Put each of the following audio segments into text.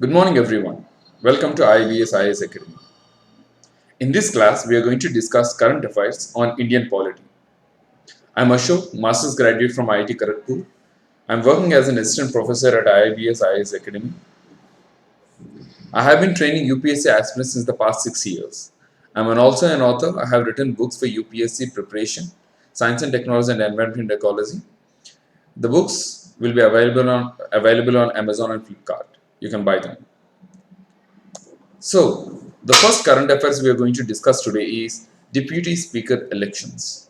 Good morning everyone. Welcome to Iibs Ias Academy. In this class, we are going to discuss current affairs on Indian polity. I am Ashok, Master's graduate from IIT Kharagpur. I am working as an assistant professor at Iibs Ias Academy. I have been training UPSC aspirants since the past 6 years. I am also an author. I have written books for UPSC preparation, science and technology and environment ecology. The books will be available on Amazon and Flipkart. You can buy them. So, the first current affairs we are going to discuss today is Deputy Speaker elections.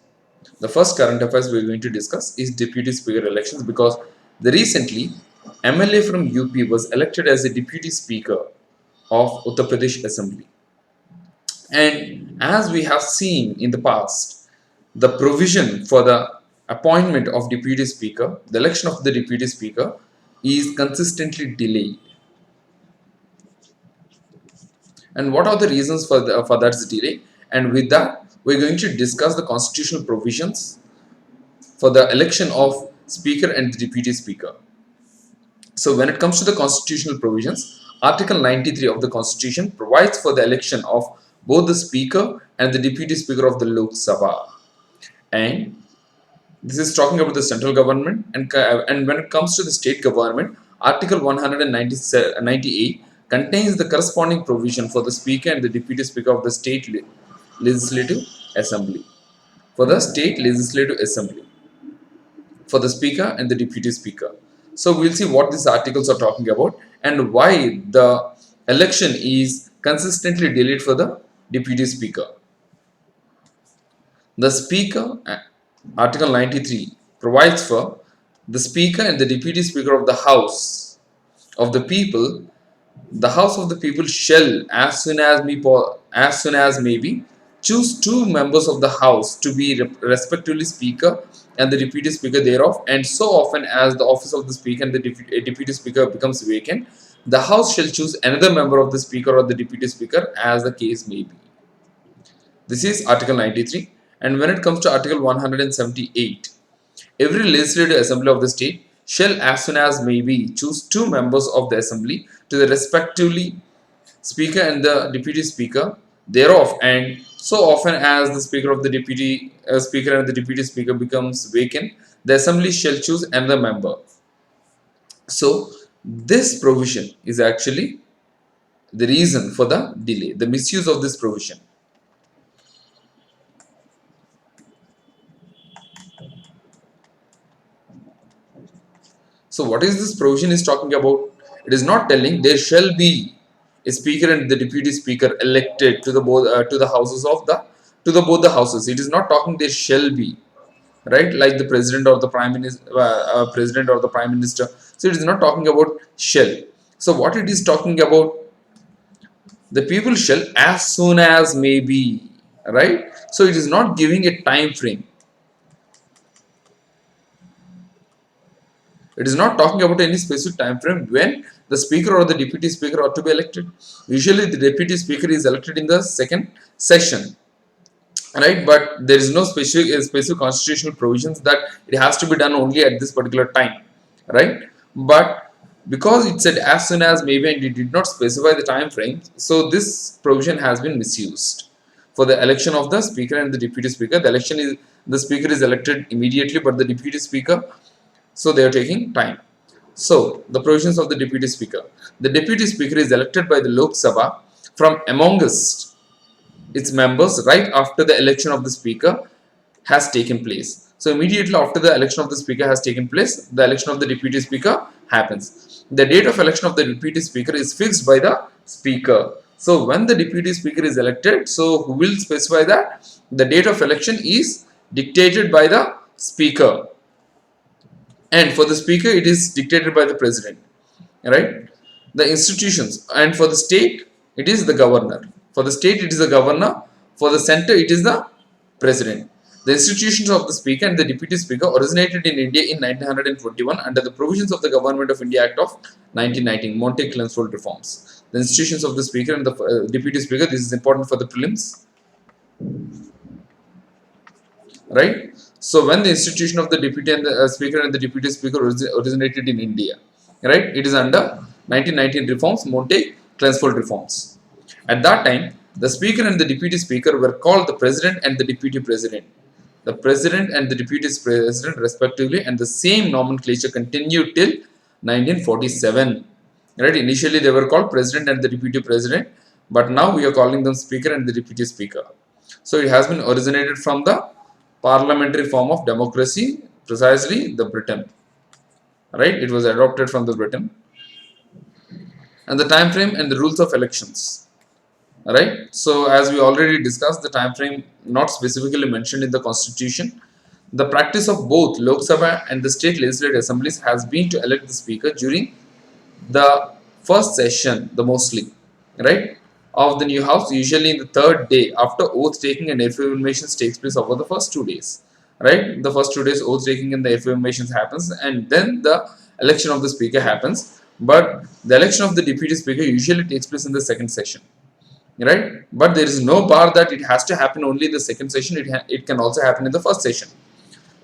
The first current affairs we are going to discuss is Deputy Speaker elections because recently MLA from UP was elected as a Deputy Speaker of Uttar Pradesh Assembly. And as we have seen in the past, the provision for the appointment of Deputy Speaker, the election of the Deputy Speaker, is consistently delayed. And what are the reasons for that delay? And with that, we're going to discuss the constitutional provisions for the election of speaker and the deputy speaker. So when it comes to the constitutional provisions, Article 93 of the Constitution provides for the election of both the speaker and the deputy speaker of the Lok Sabha. And this is talking about the central government, and when it comes to the state government, Article 198 contains the corresponding provision for the speaker and the deputy speaker of the state legislative assembly. For the state legislative assembly, for the speaker and the deputy speaker. So we'll see what these articles are talking about and why the election is consistently delayed for the deputy speaker. The speaker, Article 93, provides for the speaker and the deputy speaker of the House of the people. The House of the people shall, as soon as may be, choose two members of the House to be respectively Speaker and the Deputy Speaker thereof, and so often as the office of the Speaker and the Deputy Speaker becomes vacant, the House shall choose another member of the Speaker or the Deputy Speaker as the case may be. This is Article 93. And when it comes to Article 178, every legislative assembly of the state shall, as soon as may be, choose two members of the assembly to the respectively speaker and the deputy speaker thereof, and so often as the speaker of the deputy speaker and the deputy speaker becomes vacant, the assembly shall choose another member. So this provision is actually the reason for the delay, the misuse of this provision. So what is this provision is talking about? It is not telling there shall be a speaker and the deputy speaker elected to the houses of both the houses. It is not talking there shall be, right? Like the president or the prime minister. So it is not talking about shall. So what it is talking about? The people shall, as soon as may be, right? So it is not giving a time frame. It is not talking about any specific time frame when the speaker or the deputy speaker ought to be elected. Usually the deputy speaker is elected in the second session, right? But there is no specific constitutional provisions that it has to be done only at this particular time, right? But because it said as soon as maybe and it did not specify the time frame, so this provision has been misused. For the election of the speaker and the deputy speaker, the speaker is elected immediately, but the deputy speaker, so they are taking time. So the provisions of the deputy speaker. The deputy speaker is elected by the Lok Sabha from amongst its members right after the election of the speaker has taken place. So immediately after the election of the speaker has taken place, the election of the deputy speaker happens. The date of election of the deputy speaker is fixed by the speaker. So when the deputy speaker is elected, so who will specify that? The date of election is dictated by the speaker. And for the speaker, it is dictated by the president, right? The institutions, and for the state, it is the governor. For the state, it is the governor. For the center, it is the president. The institutions of the speaker and the deputy speaker originated in India in 1941 under the provisions of the Government of India Act of 1919, Montague-Chelmsford Reforms. The institutions of the speaker and the deputy speaker, this is important for the prelims, right? So when the institution of the deputy and the speaker and the deputy speaker originated in India, right, it is under 1919 reforms, Montague-Chelmsford reforms. At that time, the speaker and the deputy speaker were called the president and the deputy president. The president and the deputy president respectively, and the same nomenclature continued till 1947. Right? Initially they were called president and the deputy president, but now we are calling them speaker and the deputy speaker. So it has been originated from the parliamentary form of democracy, precisely the Britain. Right? It was adopted from the Britain. And the time frame and the rules of elections. Right? So as we already discussed, the time frame not specifically mentioned in the constitution. The practice of both Lok Sabha and the state legislative assemblies has been to elect the speaker during the first session, the mostly, right, of the new house, usually in the third day after oath taking and affirmations takes place over the first 2 days. Right, the first 2 days oath taking and the affirmations happens, and then the election of the speaker happens. But the election of the deputy speaker usually takes place in the second session. Right, but there is no bar that it has to happen only in the second session. It can also happen in the first session.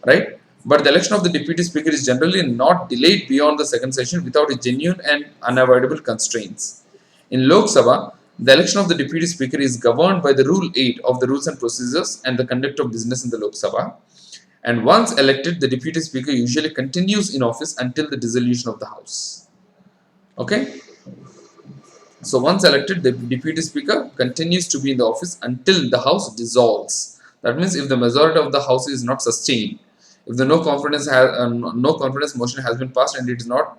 Right, but the election of the deputy speaker is generally not delayed beyond the second session without a genuine and unavoidable constraints. In Lok Sabha, the election of the deputy speaker is governed by the Rule 8 of the Rules and Procedures and the Conduct of Business in the Lok Sabha. And once elected, the deputy speaker usually continues in office until the dissolution of the House. Okay. So once elected, the deputy speaker continues to be in the office until the House dissolves. That means if the majority of the House is not sustained, if the no confidence motion has been passed and it is not,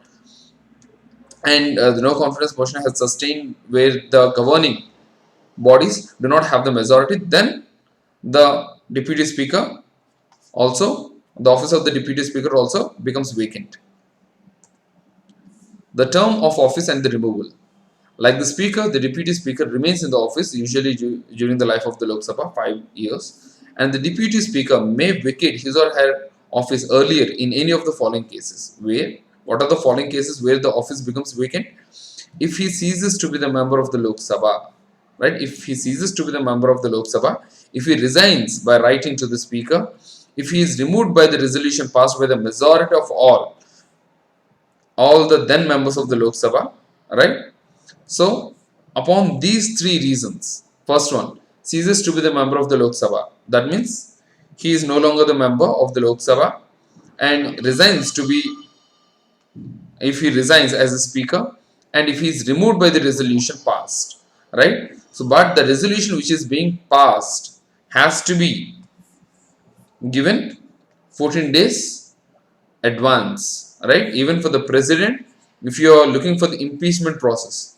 and the no confidence motion has sustained where the governing bodies do not have the majority, then the deputy speaker also, the office of the deputy speaker also becomes vacant. The term of office and the removal. Like the speaker, the deputy speaker remains in the office usually during the life of the Lok Sabha, 5 years, and the deputy speaker may vacate his or her office earlier in any of the following cases. What are the following cases where the office becomes vacant? If he ceases to be the member of the Lok Sabha, right? If he ceases to be the member of the Lok Sabha, if he resigns by writing to the speaker, if he is removed by the resolution passed by the majority of all the then members of the Lok Sabha, right? So, upon these three reasons, first one, ceases to be the member of the Lok Sabha. That means he is no longer the member of the Lok Sabha and resigns to be, if he resigns as a speaker, and if he is removed by the resolution passed, right? So, but the resolution which is being passed has to be given 14 days advance, right? Even for the president, if you are looking for the impeachment process,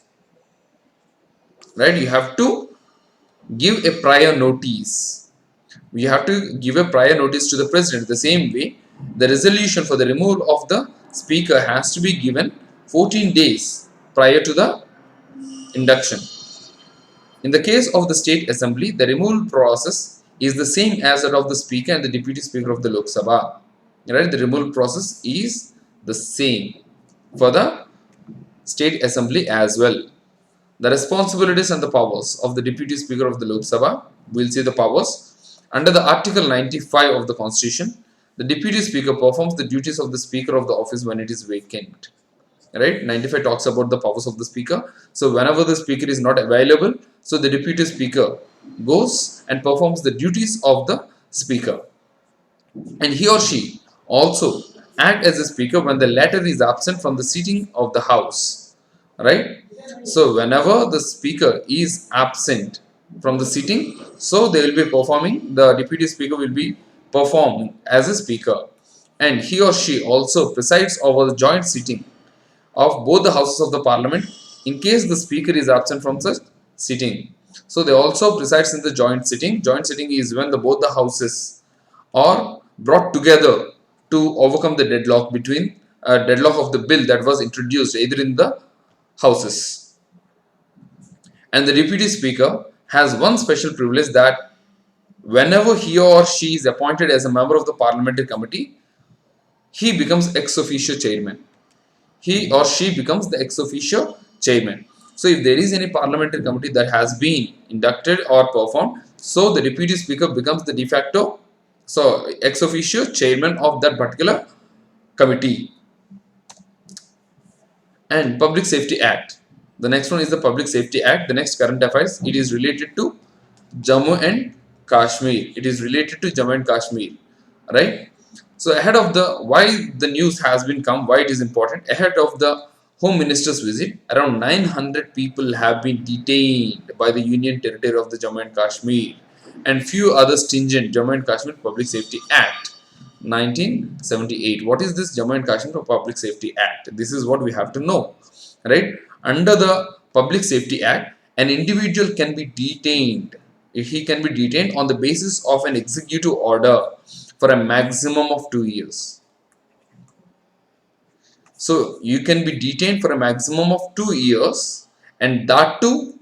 right, you have to give a prior notice. You have to give a prior notice to the president. The same way, the resolution for the removal of the speaker has to be given 14 days prior to the induction. In the case of the state assembly, the removal process is the same as that of the speaker and the deputy speaker of the Lok Sabha. Right, the removal process is the same for the state assembly as well. The responsibilities and the powers of the deputy speaker of the Lok Sabha, we will see the powers. Under the Article 95 of the Constitution, the deputy speaker performs the duties of the speaker of the office when it is vacant. Right, 95 talks about the powers of the speaker. So whenever the speaker is not available, so the deputy speaker goes and performs the duties of the speaker, and he or she also act as a speaker when the latter is absent from the sitting of the house. Right, so whenever the speaker is absent from the sitting, so they will be performing, the deputy speaker will be performed as a speaker, and he or she also presides over the joint sitting of both the houses of the parliament in case the speaker is absent from such sitting. So they also presides in the joint sitting. Joint sitting is when both the houses are brought together to overcome the deadlock between deadlock of the bill that was introduced either in the houses. And the deputy speaker has one special privilege, that whenever he or she is appointed as a member of the parliamentary committee, he becomes ex officio chairman. He or she becomes the ex officio chairman. So if there is any parliamentary committee that has been inducted or performed, so the deputy speaker becomes the de facto, so ex officio chairman of that particular committee. And Public Safety Act. The next one is the Public Safety Act. The next current affairs. It is related to Jammu and Kashmir. It is related to Jammu and Kashmir, right? So ahead of the why the news has been come, why it is important. Ahead of the Home Minister's visit, around 900 people have been detained by the Union Territory of the Jammu and Kashmir, and few other stringent Jammu and Kashmir Public Safety Act 1978. What is this Jammu and Kashmir Public Safety Act? This is what we have to know, right? Under the Public Safety Act, an individual can be detained. He can be detained on the basis of an executive order for a maximum of 2 years. So you can be detained for a maximum of 2 years, and that too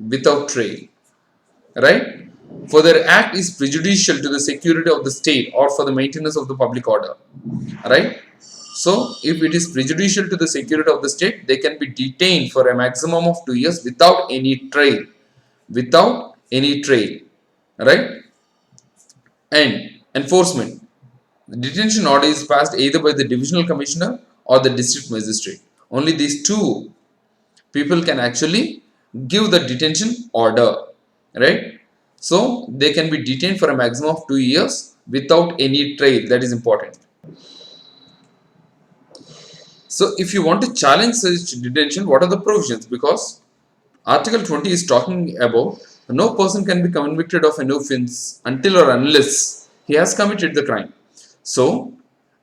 without trial, right? For the act is prejudicial to the security of the state or for the maintenance of the public order, right? So if it is prejudicial to the security of the state, they can be detained for a maximum of 2 years without any trial, without any trial, right? And enforcement. The detention order is passed either by the divisional commissioner or the district magistrate. Only these two people can actually give the detention order, right? So they can be detained for a maximum of 2 years without any trial. That is important. So if you want to challenge such detention, what are the provisions? Because Article 20 is talking about no person can be convicted of an offense until or unless he has committed the crime. So,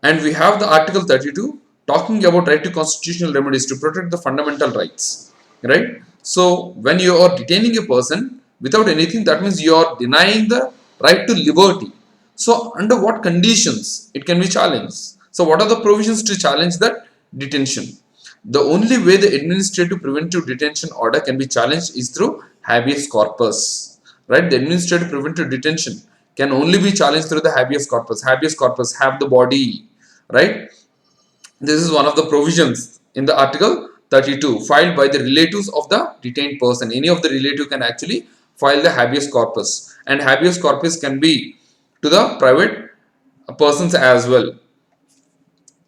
and we have the Article 32 talking about right to constitutional remedies to protect the fundamental rights, right? So, when you are detaining a person without anything, that means you are denying the right to liberty. So, under what conditions it can be challenged? So, what are the provisions to challenge that detention? The only way the administrative preventive detention order can be challenged is through habeas corpus, right? The administrative preventive detention can only be challenged through the habeas corpus. Habeas corpus, have the body, right? This is one of the provisions in the Article 32 filed by the relatives of the detained person. Any of the relative can actually file the habeas corpus, and habeas corpus can be to the private persons as well.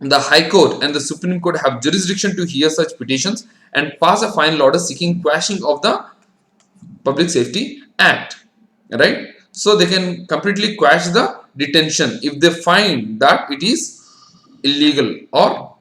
The High Court and the Supreme Court have jurisdiction to hear such petitions and pass a final order seeking quashing of the Public Safety Act, right? So they can completely quash the detention if they find that it is illegal or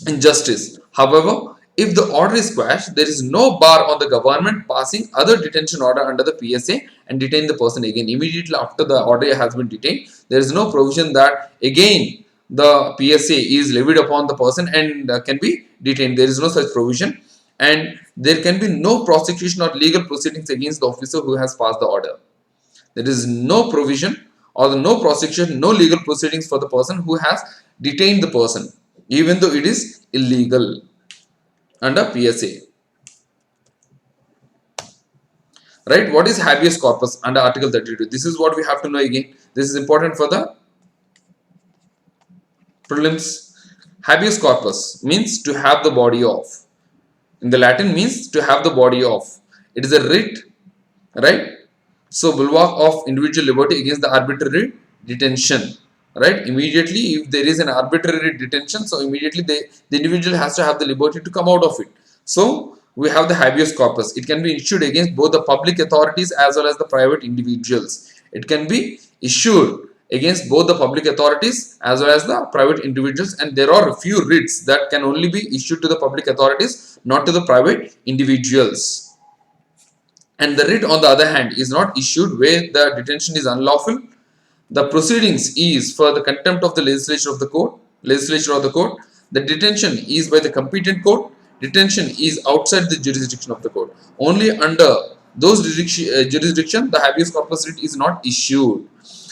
injustice. However, if the order is quashed, there is no bar on the government passing other detention order under the PSA and detain the person again. Immediately after the order has been detained, there is no provision that again the PSA is levied upon the person and can be detained. There is no such provision, and there can be no prosecution or legal proceedings against the officer who has passed the order. There is no provision or no prosecution, no legal proceedings for the person who has detained the person, even though it is illegal under PSA. Right? What is habeas corpus under Article 32? This is what we have to know again. This is important for the prelims. Habeas corpus means to have the body of. In the Latin means to have the body of. It is a writ, right? So bulwark of individual liberty against the arbitrary detention, right? Immediately, if there is an arbitrary detention, so immediately the individual has to have the liberty to come out of it. So we have the habeas corpus. It can be issued against both the public authorities as well as the private individuals. It can be issued against both the public authorities as well as the private individuals, and there are a few writs that can only be issued to the public authorities, not to the private individuals. And the writ, on the other hand, is not issued where the detention is unlawful. The proceedings is for the contempt of the legislature of the court. The detention is by the competent court. Detention is outside the jurisdiction of the court. Only under those jurisdiction, the habeas corpus writ is not issued.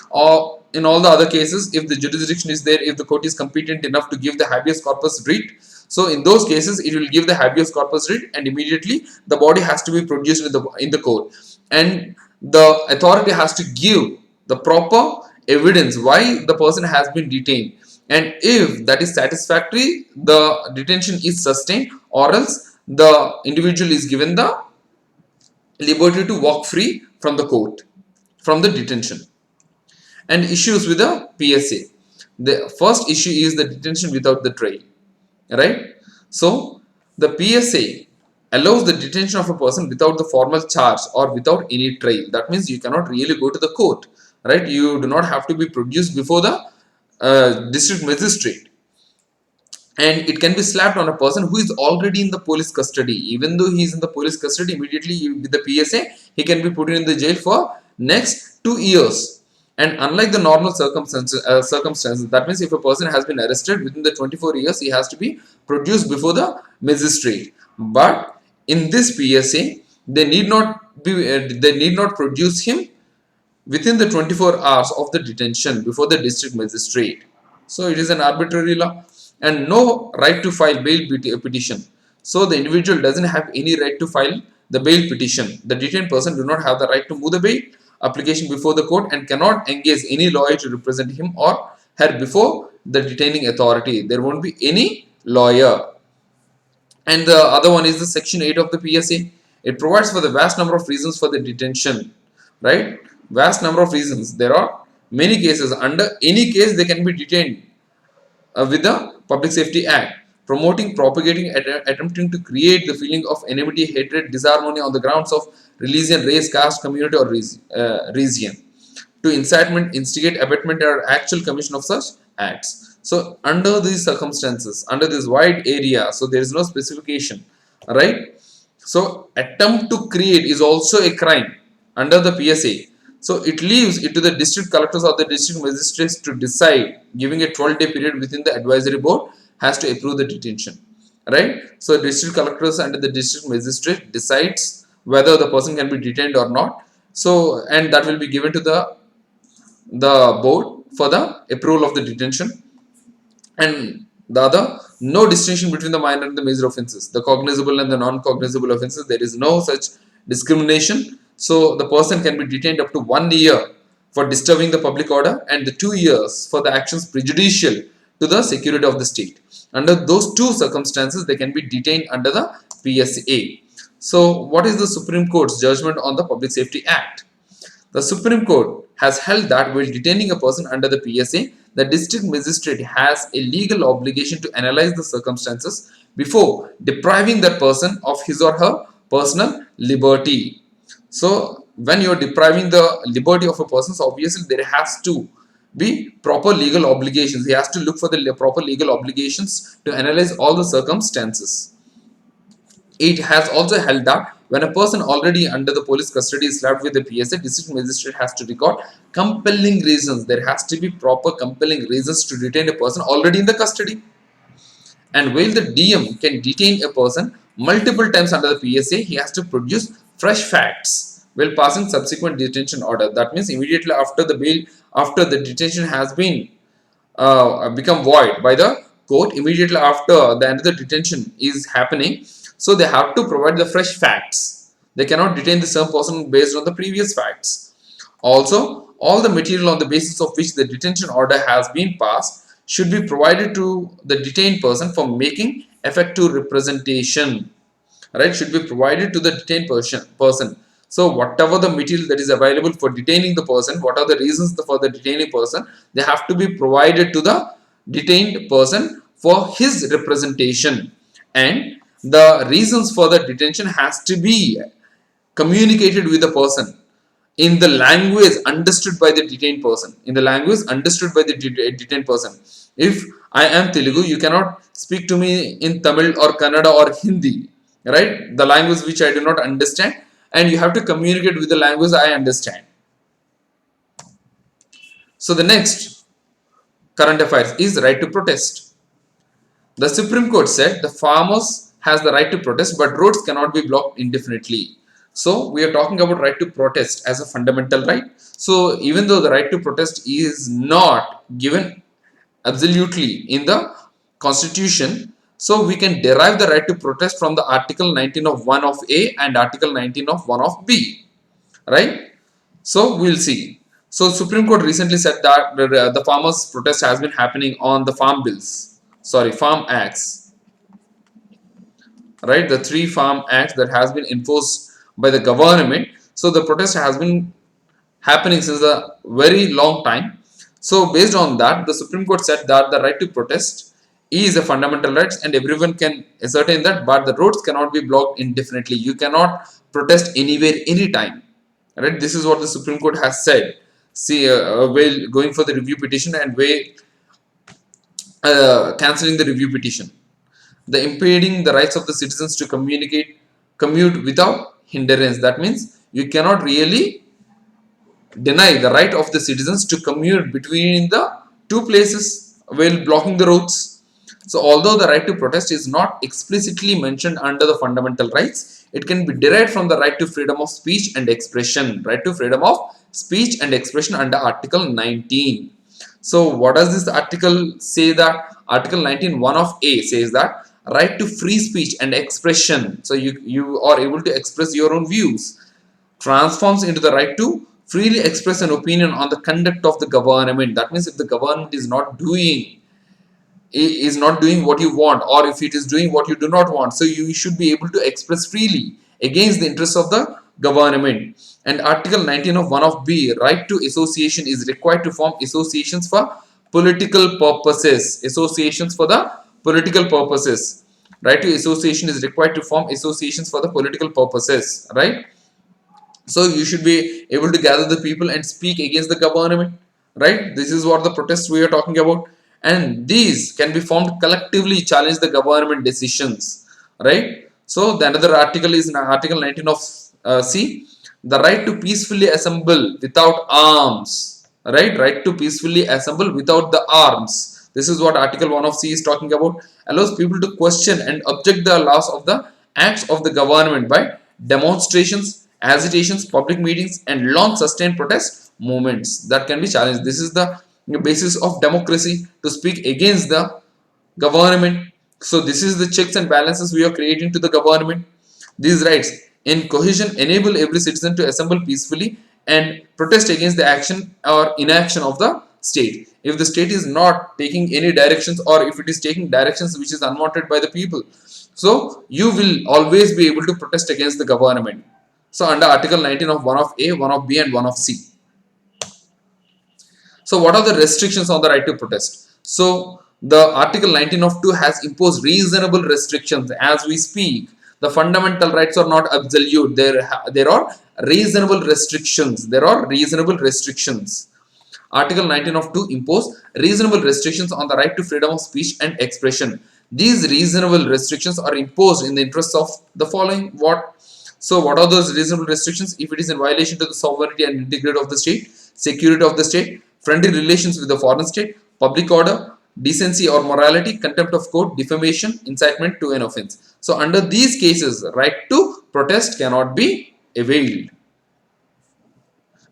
Or in all the other cases, if the jurisdiction is there, if the court is competent enough to give the habeas corpus writ, so in those cases, it will give the habeas corpus writ, and immediately the body has to be produced in the court, and the authority has to give the proper evidence why the person has been detained, and if that is satisfactory, the detention is sustained, or else the individual is given the liberty to walk free from the court, from the detention. And issues with the PSA. The first issue is the detention without the trial, right? So the PSA allows the detention of a person without the formal charge or without any trial. That means you cannot really go to the court, right? You do not have to be produced before the district magistrate, and it can be slapped on a person who is already in the police custody. Even though he is in the police custody, immediately with the PSA he can be put in the jail for next 2 years. And unlike the normal circumstances, that means if a person has been arrested within the 24 years, he has to be produced before the magistrate. But in this PSA, they need not produce him within the 24 hours of the detention before the district magistrate. So it is an arbitrary law. And no right to file bail petition. So the individual doesn't have any right to file the bail petition. The detained person do not have the right to move the bail application before the court and cannot engage any lawyer to represent him or her before the detaining authority. There won't be any lawyer. And the other one is the section 8 of the PSA. It provides for the vast number of reasons for the detention, right? Vast number of reasons. There are many cases. Under any case they can be detained with the Public Safety Act. Promoting, propagating, attempting to create the feeling of enmity, hatred, disharmony on the grounds of religion, race, caste, community, or region. To incitement, instigate, abetment, or actual commission of such acts. So, under these circumstances, under this wide area, so there is no specification, right? So, attempt to create is also a crime under the PSA. So, it leaves it to the district collectors or the district magistrates to decide, giving a 12-day period within the advisory board has to approve the detention, right? So, district collectors and the district magistrate decides whether the person can be detained or not. So, and that will be given to the board for the approval of the detention. And the other, no distinction between the minor and the major offences, the cognizable and the non-cognizable offences. There is no such discrimination. So the person can be detained up to 1 year for disturbing the public order and the 2 years for the actions prejudicial to the security of the state. Under those two circumstances, they can be detained under the PSA. So what is the Supreme Court's judgment on the Public Safety Act? The Supreme Court has held that while detaining a person under the PSA, the district magistrate has a legal obligation to analyze the circumstances before depriving that person of his or her personal liberty. So, when you are depriving the liberty of a person, so obviously there has to be proper legal obligations. He has to look for the proper legal obligations to analyze all the circumstances. It has also held that when a person already under the police custody is slapped with a PSA, district magistrate has to record compelling reasons. There has to be proper compelling reasons to detain a person already in the custody. And while the DM can detain a person multiple times under the PSA, he has to produce fresh facts while passing subsequent detention order. That means immediately after the bail, after the detention has been become void by the court, immediately after the end of the detention is happening, so they have to provide the fresh facts. They cannot detain the same person based on the previous facts. Also, all the material on the basis of which the detention order has been passed should be provided to the detained person for making effective representation. Right, should be provided to the detained person. So whatever the material that is available for detaining the person, what are the reasons for the detaining person, they have to be provided to the detained person for his representation. And the reasons for the detention has to be communicated with the person in the language understood by the detained person. In the language understood by the detained person. If I am Telugu, you cannot speak to me in Tamil or Kannada or Hindi, right? The language which I do not understand, and you have to communicate with the language I understand. So the next current affairs is right to protest. The Supreme Court said the farmers has the right to protest, but roads cannot be blocked indefinitely. So we are talking about right to protest as a fundamental right. So even though the right to protest is not given absolutely in the Constitution, so we can derive the right to protest from the Article 19 of 1 of A and Article 19 of 1 of B, right? So we'll see. So Supreme Court recently said that the farmers' protest has been happening on the farm acts, right? The 3 farm acts that has been enforced by the government. So the protest has been happening since a very long time. So based on that, the Supreme Court said that the right to protest is a fundamental right and everyone can ascertain that, but the roads cannot be blocked indefinitely. You cannot protest anywhere, anytime. Right? This is what the Supreme Court has said. See, while going for the review petition and while cancelling the review petition, the impeding the rights of the citizens to commute without hindrance. That means you cannot really deny the right of the citizens to commute between the two places while blocking the roads. So, although the right to protest is not explicitly mentioned under the fundamental rights, it can be derived from the right to freedom of speech and expression. Right to freedom of speech and expression under Article 19. So, what does this article say? That Article 19, 1 of A says that right to free speech and expression. So, you are able to express your own views, transforms into the right to freely express an opinion on the conduct of the government. That means if the government is not doing what you want, or if it is doing what you do not want, so you should be able to express freely against the interests of the government. And Article 19 of 1 of B, right to association, is required to form associations for political purposes. Associations for the political purposes. Right to association is required to form associations for the political purposes. Right. So you should be able to gather the people and speak against the government, right? This is what the protests we are talking about, and these can be formed collectively challenge the government decisions, right? So the another article is in Article 19 of C, the right to peacefully assemble without arms, right? Right to peacefully assemble without the arms. This is what Article 1 of C is talking about. Allows people to question and object the laws of the acts of the government by demonstrations, agitations, public meetings, and long sustained protest movements that can be challenged. This is the basis of democracy, to speak against the government. So this is the checks and balances we are creating to the government. These rights in cohesion enable every citizen to assemble peacefully and protest against the action or inaction of the state. If the state is not taking any directions, or if it is taking directions which is unwanted by the people, so you will always be able to protest against the government. So under Article 19 of 1 of A, 1 of B, and 1 of C. So what are the restrictions on the right to protest? So the Article 19 of 2 has imposed reasonable restrictions. As we speak, the fundamental rights are not absolute. There are reasonable restrictions. There are reasonable restrictions. Article 19 of 2 impose reasonable restrictions on the right to freedom of speech and expression. These reasonable restrictions are imposed in the interests of the following. What are those reasonable restrictions? If it is in violation to the sovereignty and integrity of the state, security of the state, friendly relations with the foreign state, public order, decency or morality, contempt of court, defamation, incitement to an offense. So under these cases, right to protest cannot be availed.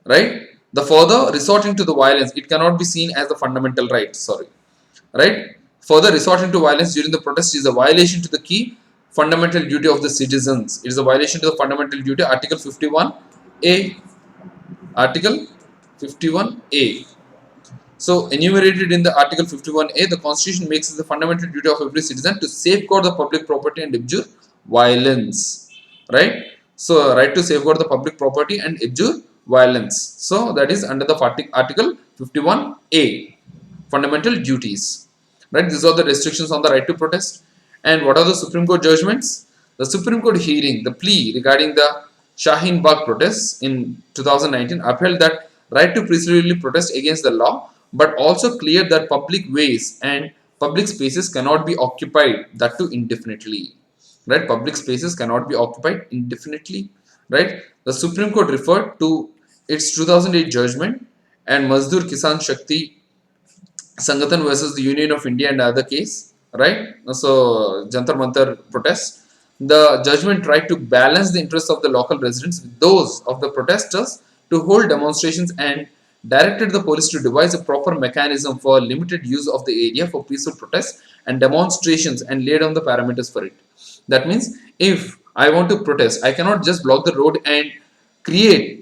Right? The further resorting to the violence, it cannot be seen as a fundamental right. Sorry. Right? Further resorting to violence during the protest is a violation to the key fundamental duty of the citizens. It is a violation to the fundamental duty, Article 51A. Article 51A. So, enumerated in the Article 51A, the Constitution makes it the fundamental duty of every citizen to safeguard the public property and abjure violence. Right? So, right to safeguard the public property and abjure violence. So, that is under the Article 51A, fundamental duties. Right? These are the restrictions on the right to protest. And what are the Supreme Court judgments? The Supreme Court hearing, the plea regarding the Shaheen Bagh protests in 2019 upheld that right to peacefully protest against the law, but also cleared that public ways and public spaces cannot be occupied, that too indefinitely. Right? Public spaces cannot be occupied indefinitely. Right? The Supreme Court referred to its 2008 judgment and Mazdoor Kisan Shakti Sangathan versus the Union of India and other case, right? So Jantar Mantar protest. The judgment tried to balance the interests of the local residents with those of the protesters to hold demonstrations and directed the police to devise a proper mechanism for limited use of the area for peaceful protests and demonstrations and lay down the parameters for it. That means if I want to protest, I cannot just block the road and create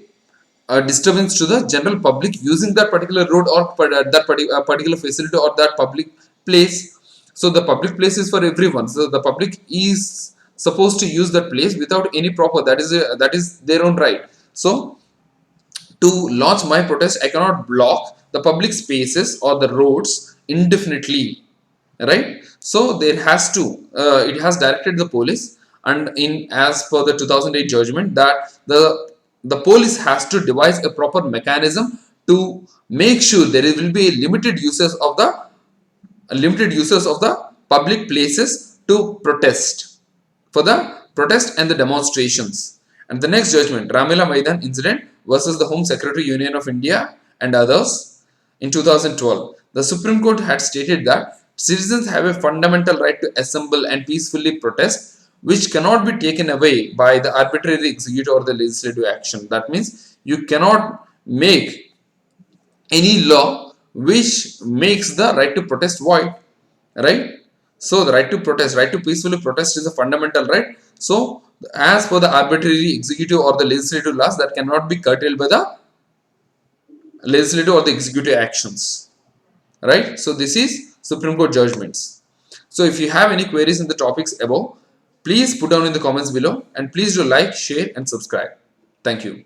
a disturbance to the general public using that particular road or that particular facility or that public place. So the public place is for everyone. So the public is supposed to use that place without any proper, that is their own right. So to launch my protest, I cannot block the public spaces or the roads indefinitely, right? So there has to, it has directed the police, and in as per the 2008 judgment, that the police has to devise a proper mechanism to make sure there will be limited users of the public places to protest, for the protest and the demonstrations. And the next judgment, Ramila Maidan incident versus the Home Secretary Union of India and others, in 2012, the Supreme Court had stated that citizens have a fundamental right to assemble and peacefully protest, which cannot be taken away by the arbitrary executive or the legislative action. That means you cannot make any law which makes the right to protest void, right? So the right to protest, right to peacefully protest, is a fundamental right. So as per the arbitrary executive or the legislative laws, that cannot be curtailed by the legislative or the executive actions, right? So this is Supreme Court judgments. So if you have any queries in the topics above, please put down in the comments below, and please do like, share and subscribe. Thank you.